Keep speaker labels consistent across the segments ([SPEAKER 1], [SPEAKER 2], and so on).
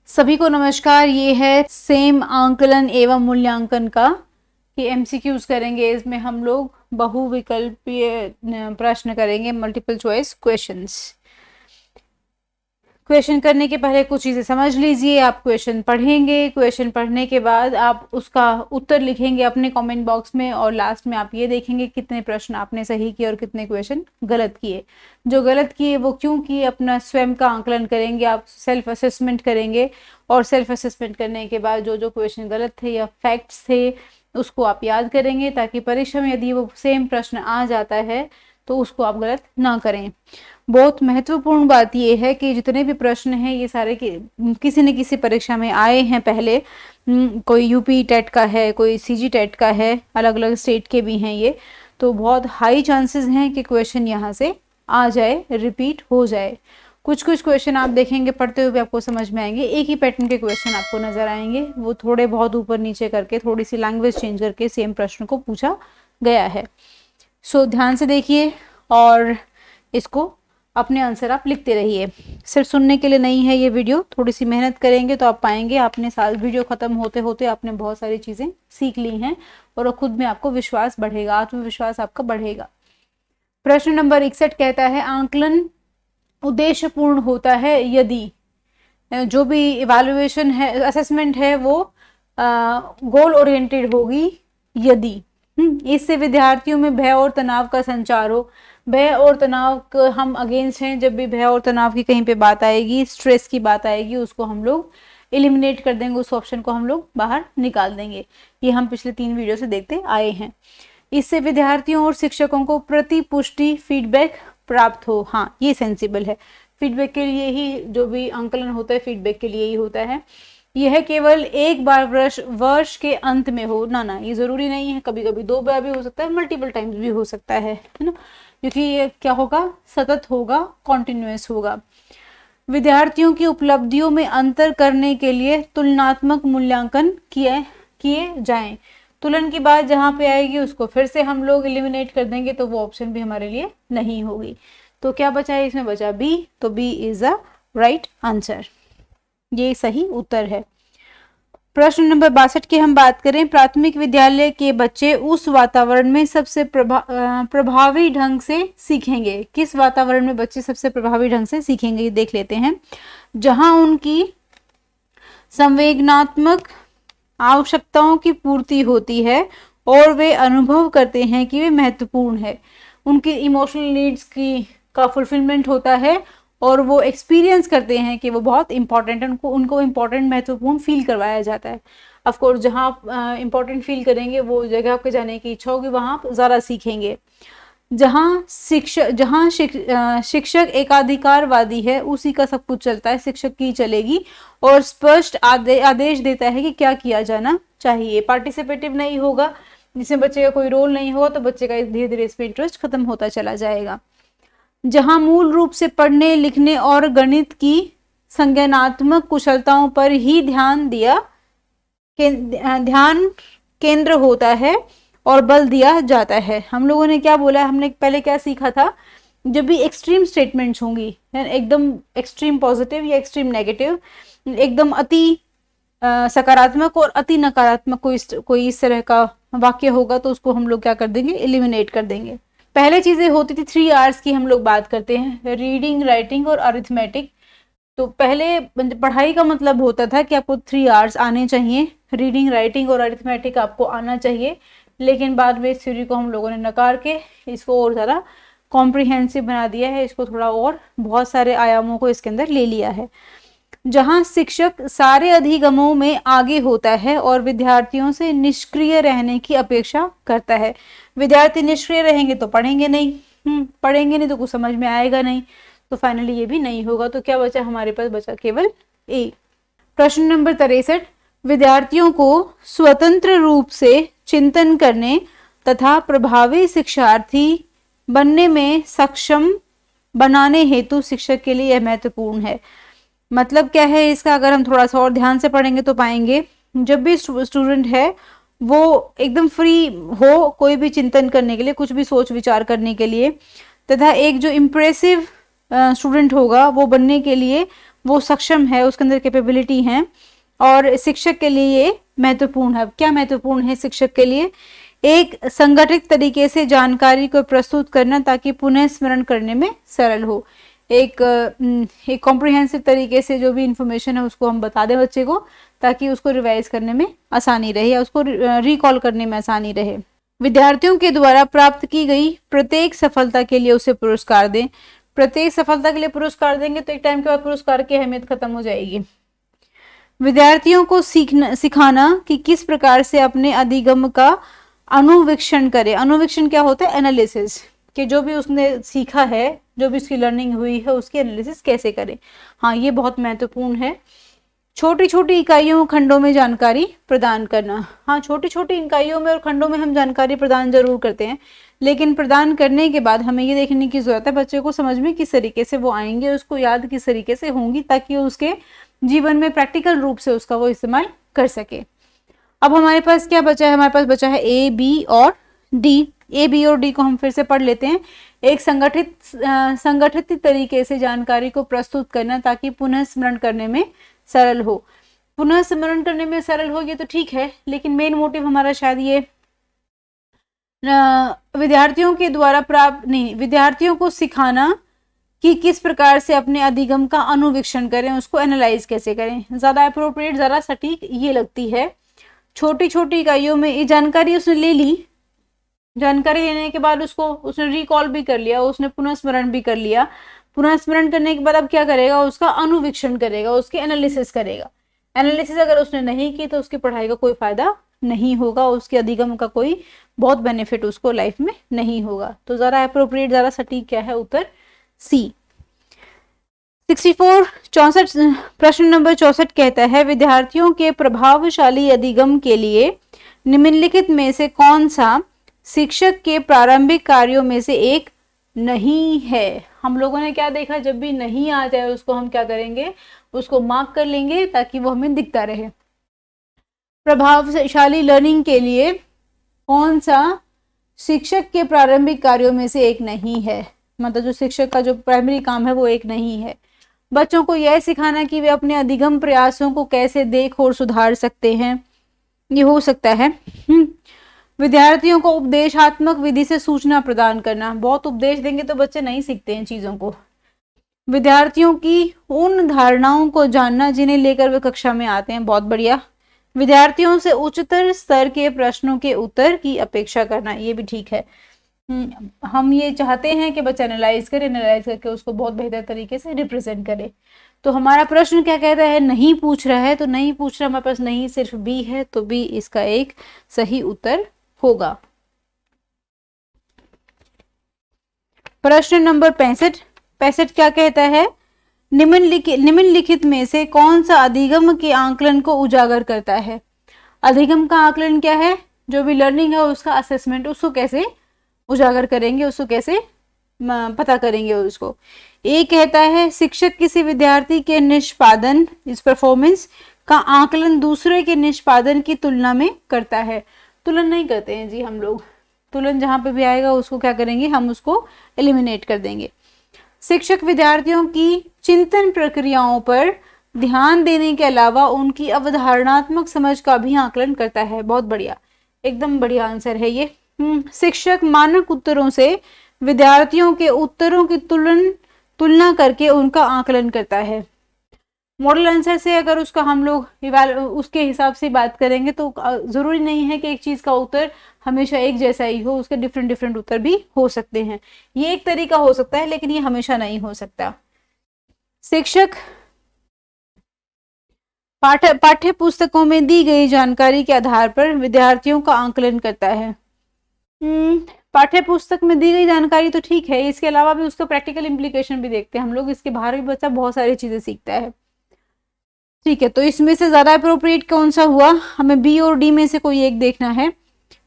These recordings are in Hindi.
[SPEAKER 1] सभी को नमस्कार। ये है सेम आंकलन एवं मूल्यांकन का कि एमसीक्यूज करेंगे। इसमें हम लोग बहुविकल्पीय प्रश्न करेंगे, मल्टीपल चॉइस क्वेश्चंस। क्वेश्चन करने के पहले कुछ चीज़ें समझ लीजिए। आप क्वेश्चन पढ़ेंगे, क्वेश्चन पढ़ने के बाद आप उसका उत्तर लिखेंगे अपने कमेंट बॉक्स में, और लास्ट में आप ये देखेंगे कितने प्रश्न आपने सही किए और कितने क्वेश्चन गलत किए। जो गलत किए वो क्यों किए, अपना स्वयं का आंकलन करेंगे, आप सेल्फ असेसमेंट करेंगे, और सेल्फ असेसमेंट करने के बाद जो जो क्वेश्चन गलत थे या फैक्ट्स थे उसको आप याद करेंगे, ताकि परीक्षा में यदि वो सेम प्रश्न आ जाता है तो उसको आप गलत ना करें। बहुत महत्वपूर्ण बात यह है कि जितने भी प्रश्न हैं ये सारे किसी न किसी परीक्षा में आए हैं पहले। कोई यूपी टेट का है, कोई सीजी टेट का है, अलग अलग स्टेट के भी हैं ये, तो बहुत हाई चांसेस हैं कि क्वेश्चन यहाँ से आ जाए, रिपीट हो जाए। कुछ कुछ क्वेश्चन आप देखेंगे पढ़ते हुए आपको समझ में आएंगे, एक ही पैटर्न के क्वेश्चन आपको नजर आएंगे, वो थोड़े बहुत ऊपर नीचे करके, थोड़ी सी लैंग्वेज चेंज करके सेम प्रश्न को पूछा गया है। सो ध्यान से देखिए और इसको अपने आंसर आप लिखते रहिए। सिर्फ सुनने के लिए नहीं है ये वीडियो, थोड़ी सी मेहनत करेंगे तो आप पाएंगे आपने साल वीडियो खत्म होते होते आपने बहुत सारी चीजें सीख ली हैं, और खुद में आपको विश्वास बढ़ेगा, आत्मविश्वास आपका बढ़ेगा। प्रश्न नंबर 61 कहता है, आंकलन उद्देश्यपूर्ण होता है यदि जो भी इवैल्यूएशन है, असेसमेंट है, वो गोल ओरिएंटेड होगी यदि इससे विद्यार्थियों में भय और तनाव का संचार हो। भय और तनाव हम अगेंस्ट हैं। जब भी भय और तनाव की कहीं पे बात आएगी, स्ट्रेस की बात आएगी, उसको हम लोग एलिमिनेट कर देंगे, उस ऑप्शन को हम लोग बाहर निकाल देंगे। ये हम पिछले 3 वीडियो से देखते आए हैं। इससे विद्यार्थियों और शिक्षकों को प्रतिपुष्टि फीडबैक प्राप्त हो। हाँ, ये सेंसिबल है। फीडबैक के लिए ही जो भी आंकलन होता है फीडबैक के लिए ही होता है। यह केवल एक बार वर्ष के अंत में हो ना, ये जरूरी नहीं है। कभी कभी 2 बार भी हो सकता है, मल्टीपल टाइम्स भी हो सकता है ना, क्योंकि ये क्या होगा, सतत होगा, कॉन्टिन्यूअस होगा। विद्यार्थियों की उपलब्धियों में अंतर करने के लिए तुलनात्मक मूल्यांकन किए जाएं। तुलन की बात जहां पे आएगी उसको फिर से हम लोग एलिमिनेट कर देंगे, तो वो ऑप्शन भी हमारे लिए नहीं होगी। तो क्या बचा है इसमें, बचा बी। तो B is the right answer, ये सही उत्तर है। प्रश्न नंबर 62 की हम बात करें, प्राथमिक विद्यालय के बच्चे उस वातावरण में सबसे प्रभावी ढंग से सीखेंगे। किस वातावरण में बच्चे सबसे प्रभावी ढंग से सीखेंगे, ये देख लेते हैं। जहां उनकी संवेदनात्मक आवश्यकताओं की पूर्ति होती है और वे अनुभव करते हैं कि वे महत्वपूर्ण है। उनकी इमोशनल नीड्स का फुलफिलमेंट होता है और वो एक्सपीरियंस करते हैं कि वो बहुत इंपॉर्टेंट है, उनको इम्पोर्टेंट, महत्वपूर्ण फील करवाया जाता है। ऑफ कोर्स जहाँ आप इम्पोर्टेंट फील करेंगे, वो जगह आपके जाने की इच्छा होगी, वहाँ आप ज़्यादा सीखेंगे। जहाँ शिक्षक एकाधिकारवादी है, उसी का सब कुछ चलता है, शिक्षक की चलेगी, और स्पष्ट आदेश देता है कि क्या किया जाना चाहिए। पार्टिसिपेटिव नहीं होगा, जिसमें बच्चे का कोई रोल नहीं होगा, तो बच्चे का धीरे धीरे इसमें इंटरेस्ट खत्म होता चला जाएगा। जहां मूल रूप से पढ़ने लिखने और गणित की संज्ञानात्मक कुशलताओं पर ही ध्यान केंद्र होता है और बल दिया जाता है। हम लोगों ने क्या बोला, हमने पहले क्या सीखा था, जब भी एक्सट्रीम स्टेटमेंट्स होंगी, एकदम एक्सट्रीम पॉजिटिव या एक्सट्रीम नेगेटिव, एकदम अति सकारात्मक और अति नकारात्मक कोई इस तरह का वाक्य होगा, तो उसको हम लोग क्या कर देंगे, एलिमिनेट कर देंगे। पहले चीजें होती थी 3 R's की, हम लोग बात करते हैं, रीडिंग, राइटिंग और अरिथमेटिक। तो पहले पढ़ाई का मतलब होता था कि आपको 3 R's आने चाहिए, रीडिंग, राइटिंग और अरिथमेटिक आपको आना चाहिए। लेकिन बाद में इस थ्योरी को हम लोगों ने नकार के इसको और ज़्यादा कॉम्प्रिहेंसिव बना दिया है, इसको थोड़ा और बहुत सारे आयामों को इसके अंदर ले लिया है। जहाँ शिक्षक सारे अधिगमों में आगे होता है और विद्यार्थियों से निष्क्रिय रहने की अपेक्षा करता है। विद्यार्थी निष्क्रिय रहेंगे तो पढ़ेंगे नहीं, पढ़ेंगे नहीं तो कुछ समझ में आएगा नहीं, तो फाइनली ये भी नहीं होगा। तो क्या बचा हमारे पास, बचा केवल ए। प्रश्न नंबर 63, विद्यार्थियों को स्वतंत्र रूप से चिंतन करने तथा प्रभावी शिक्षार्थी बनने में सक्षम बनाने हेतु शिक्षक के लिए यह महत्वपूर्ण है। मतलब क्या है इसका, अगर हम थोड़ा सा और ध्यान से पढ़ेंगे तो पाएंगे, जब भी स्टूडेंट है वो एकदम फ्री हो कोई भी चिंतन करने के लिए, कुछ भी सोच विचार करने के लिए, तथा एक जो इम्प्रेसिव स्टूडेंट होगा वो बनने के लिए वो सक्षम है, उसके अंदर कैपेबिलिटी है और शिक्षक के लिए ये महत्वपूर्ण है। क्या महत्वपूर्ण है शिक्षक के लिए? एक संगठित तरीके से जानकारी को प्रस्तुत करना ताकि पुनः स्मरण करने में सरल हो। एक कॉम्प्रिहेंसिव तरीके से जो भी इंफॉर्मेशन है उसको हम बता दें बच्चे को, ताकि उसको रिवाइज करने में आसानी रहे या उसको रिकॉल करने में आसानी रहे। विद्यार्थियों के द्वारा प्राप्त की गई प्रत्येक सफलता के लिए उसे पुरस्कार दें। प्रत्येक सफलता के लिए पुरस्कार देंगे तो एक टाइम के बाद पुरस्कार की अहमियत खत्म हो जाएगी। विद्यार्थियों को सिखाना कि किस प्रकार से अपने अधिगम का अनुवीक्षण करे। अनुवीक्षण क्या होता है? एनालिसिस, कि जो भी उसने सीखा है, जो भी उसकी लर्निंग हुई है, उसकी एनालिसिस कैसे करे। हाँ, ये बहुत महत्वपूर्ण है। छोटी छोटी इकाइयों खंडों में जानकारी प्रदान करना। हाँ, छोटी छोटी इकाइयों में और खंडों में हम जानकारी प्रदान जरूर करते हैं, लेकिन प्रदान करने के बाद हमें ये देखने की जरूरत है बच्चे को समझ में किस तरीके से वो आएंगे, उसको याद किस तरीके से होंगी, ताकि उसके जीवन में प्रैक्टिकल रूप से उसका वो इस्तेमाल कर सके। अब हमारे पास क्या बचा है? हमारे पास बचा है ए, बी और डी। ए, बी और डी को हम फिर से पढ़ लेते हैं। एक संगठित तरीके से जानकारी को प्रस्तुत करना ताकि पुनः स्मरण करने में सरल हो। पुनः स्मरण करने में सरल हो, ये तो ठीक है, लेकिन मेन मोटिव हमारा शायद ये विद्यार्थियों को सिखाना कि किस प्रकार से अपने अधिगम का अनुवीक्षण करें, उसको एनालाइज कैसे करें। ज्यादा अप्रोप्रिएट, ज्यादा सटीक ये लगती है। छोटी छोटी इकाइयों में ये जानकारी उसने ले ली, जानकारी लेने के बाद उसने रिकॉल भी कर लिया, उसने पुनः स्मरण भी कर लिया। पुनः स्मरण करने के बाद अब क्या करेगा? उसका अनुवीक्षण करेगा, उसकी एनालिसिस करेगा। एनालिसिस अगर उसने नहीं की तो उसकी पढ़ाई का कोई फायदा नहीं होगा, उसके अधिगम का कोई बहुत बेनिफिट उसको लाइफ में नहीं होगा। तो जरा अप्रोप्रिएट, जरा सटीक क्या है? उत्तर सी। 64 प्रश्न नंबर 64 कहता है विद्यार्थियों के प्रभावशाली अधिगम के लिए निम्नलिखित में से कौन सा शिक्षक के प्रारंभिक कार्यों में से एक नहीं है। हम लोगों ने क्या देखा? जब भी नहीं आ जाए उसको हम क्या करेंगे? उसको मार्क कर लेंगे ताकि वो हमें दिखता रहे। प्रभावशाली लर्निंग के लिए कौन सा शिक्षक के प्रारंभिक कार्यों में से एक नहीं है? मतलब जो शिक्षक का जो प्राइमरी काम है वो एक नहीं है। बच्चों को यह सिखाना कि वे अपने अधिगम प्रयासों को कैसे देख और सुधार सकते हैं, ये हो सकता है। विद्यार्थियों को उपदेशात्मक विधि से सूचना प्रदान करना। बहुत उपदेश देंगे तो बच्चे नहीं सीखते हैं चीजों को। विद्यार्थियों की उन धारणाओं को जानना जिन्हें लेकर वे कक्षा में आते हैं। बहुत बढ़िया। विद्यार्थियों से उच्चतर स्तर के प्रश्नों के उत्तर की अपेक्षा करना, ये भी ठीक है। हम ये चाहते हैं कि बच्चा एनालाइज करे, एनालाइज करके उसको बहुत बेहतर तरीके से रिप्रेजेंट करे। तो हमारा प्रश्न क्या कहता है? नहीं पूछ रहा है, तो नहीं पूछ रहा, हमारे पास नहीं सिर्फ बी है, तो बी इसका एक सही उत्तर होगा। प्रश्न नंबर 65 क्या कहता है? निम्नलिखित में से कौन सा अधिगम के आकलन को उजागर करता है? अधिगम का आकलन क्या है? जो भी लर्निंग है उसका असेसमेंट, उसको कैसे उजागर करेंगे, उसको कैसे पता करेंगे उसको। ए कहता है शिक्षक किसी विद्यार्थी के निष्पादन, इस परफॉर्मेंस का आकलन दूसरे के निष्पादन की तुलना में करता है। तुलन नहीं करते हैं जी हम लोग। तुलन जहां पे भी आएगा उसको क्या करेंगे? हम उसको एलिमिनेट कर देंगे। शिक्षक विद्यार्थियों की चिंतन प्रक्रियाओं पर ध्यान देने के अलावा उनकी अवधारणात्मक समझ का भी आकलन करता है। बहुत बढ़िया, एकदम बढ़िया आंसर है ये। शिक्षक मानक उत्तरों से विद्यार्थियों के उत्तरों की तुलना करके उनका आकलन करता है। मॉडल आंसर से अगर उसका हम लोग उसके हिसाब से बात करेंगे तो जरूरी नहीं है कि एक चीज का उत्तर हमेशा एक जैसा ही हो, उसके डिफरेंट उत्तर भी हो सकते हैं। ये एक तरीका हो सकता है, लेकिन ये हमेशा नहीं हो सकता। शिक्षक पाठ्य पुस्तकों में दी गई जानकारी के आधार पर विद्यार्थियों का आकलन करता है। पाठ्य पुस्तक में दी गई जानकारी तो ठीक है, इसके अलावा भी उसका प्रैक्टिकल इम्प्लीकेशन भी देखते हैं हम लोग। इसके बाहर भी बच्चा बहुत सारी चीजें सीखता है। ठीक है, तो इसमें से ज्यादा अप्रोप्रिएट कौन सा हुआ? हमें बी और डी में से कोई एक देखना है।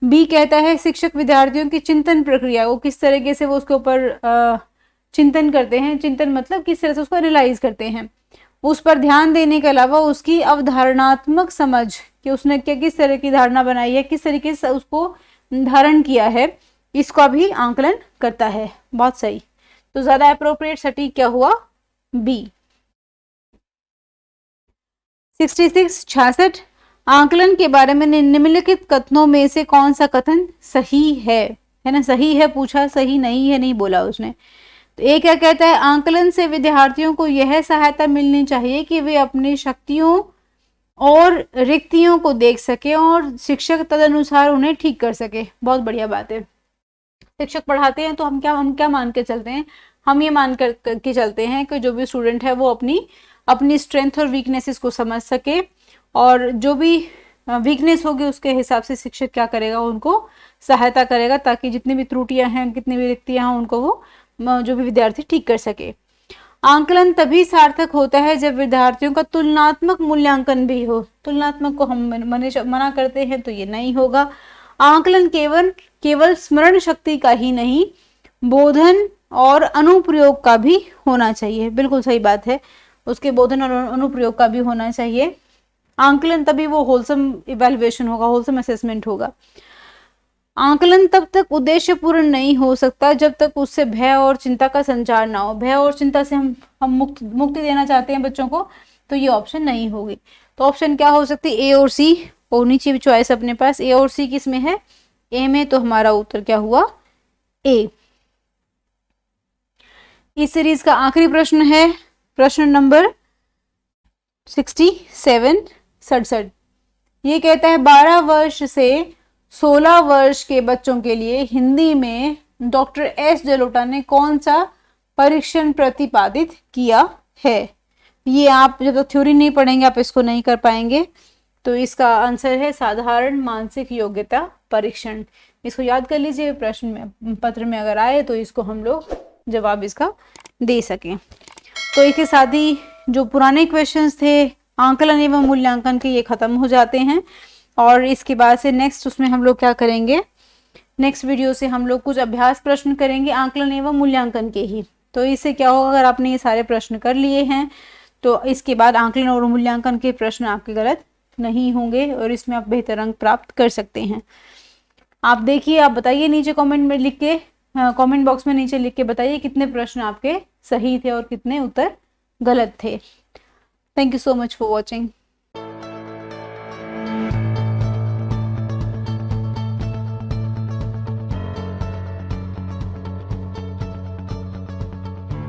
[SPEAKER 1] बी कहता है शिक्षक विद्यार्थियों की चिंतन प्रक्रिया को किस तरीके से वो उसके ऊपर चिंतन करते हैं। चिंतन मतलब किस तरह से उसको एनालाइज करते हैं, उस पर ध्यान देने के अलावा उसकी अवधारणात्मक समझ कि उसने क्या किस तरह की धारणा बनाई है, किस तरीके से उसको धारण किया है, इसका भी आकलन करता है। बहुत सही। तो ज्यादा अप्रोप्रिएट सटीक क्या हुआ? बी। 66 66 आकलन के बारे में निम्नलिखित कथनों में से कौन सा कथन सही है ना, सही है पूछा, सही नहीं है नहीं बोला उसने। तो एक क्या कहता है, आकलन से विद्यार्थियों को यह सहायता मिलनी चाहिए कि वे अपनी शक्तियों और रिक्तियों को देख सके और शिक्षक तदनुसार उन्हें ठीक कर सके। बहुत बढ़िया बात है। शिक्षक पढ़ाते हैं तो हम क्या मान के चलते हैं, हम ये मान कर के चलते हैं कि जो भी स्टूडेंट है वो अपनी स्ट्रेंथ और वीकनेसेस को समझ सके, और जो भी वीकनेस होगी उसके हिसाब से शिक्षक क्या करेगा, उनको सहायता करेगा, ताकि जितनी भी त्रुटियां हैं, कितनी भी रिक्तियां हैं, उनको वो जो भी विद्यार्थी ठीक कर सके। आकलन तभी सार्थक होता है जब विद्यार्थियों का तुलनात्मक मूल्यांकन भी हो। तुलनात्मक को हम मना करते हैं तो ये नहीं होगा। आकलन केवल स्मरण शक्ति का ही नहीं, बोधन और अनुप्रयोग का भी होना चाहिए। बिल्कुल सही बात है, उसके बोधन और अनुप्रयोग का भी होना चाहिए। आकलन तभी वो होलसम इवैल्यूएशन होगा, होलसम असेसमेंट होगा। आकलन तब तक उद्देश्यपूर्ण नहीं हो सकता जब तक उससे भय और चिंता का संचार ना हो। भय और चिंता से हम मुक्ति देना चाहते हैं बच्चों को, तो ये ऑप्शन नहीं होगी। तो ऑप्शन क्या हो सकती है, ए और सी होनी चाहिए चॉइस अपने पास। ए और सी किस में है, ए में, तो हमारा उत्तर क्या हुआ, ए। इस सीरीज का आखिरी प्रश्न है प्रश्न नंबर 67। ये कहता है 12 वर्ष से 16 वर्ष के बच्चों के लिए हिंदी में डॉक्टर एस जलोटा ने कौन सा परीक्षण प्रतिपादित किया है। ये आप जब तक थ्योरी नहीं पढ़ेंगे आप इसको नहीं कर पाएंगे। तो इसका आंसर है साधारण मानसिक योग्यता परीक्षण। इसको याद कर लीजिए, प्रश्न में पत्र में अगर आए तो इसको हम लोग जवाब इसका दे सकें। तो इसके साथ ही जो पुराने क्वेश्चंस थे आकलन एवं मूल्यांकन के, ये खत्म हो जाते हैं। और इसके बाद से नेक्स्ट उसमें हम लोग क्या करेंगे, नेक्स्ट वीडियो से हम लोग कुछ अभ्यास प्रश्न करेंगे आकलन एवं मूल्यांकन के ही। तो इससे क्या होगा, अगर आपने ये सारे प्रश्न कर लिए हैं तो इसके बाद आकलन और मूल्यांकन के प्रश्न आपके गलत नहीं होंगे और इसमें आप बेहतर अंक प्राप्त कर सकते हैं। आप देखिए, आप बताइए नीचे कमेंट में लिख के, कमेंट बॉक्स में नीचे लिख के बताइए कितने प्रश्न आपके सही थे और कितने उत्तर गलत थे। Thank you so much for watching.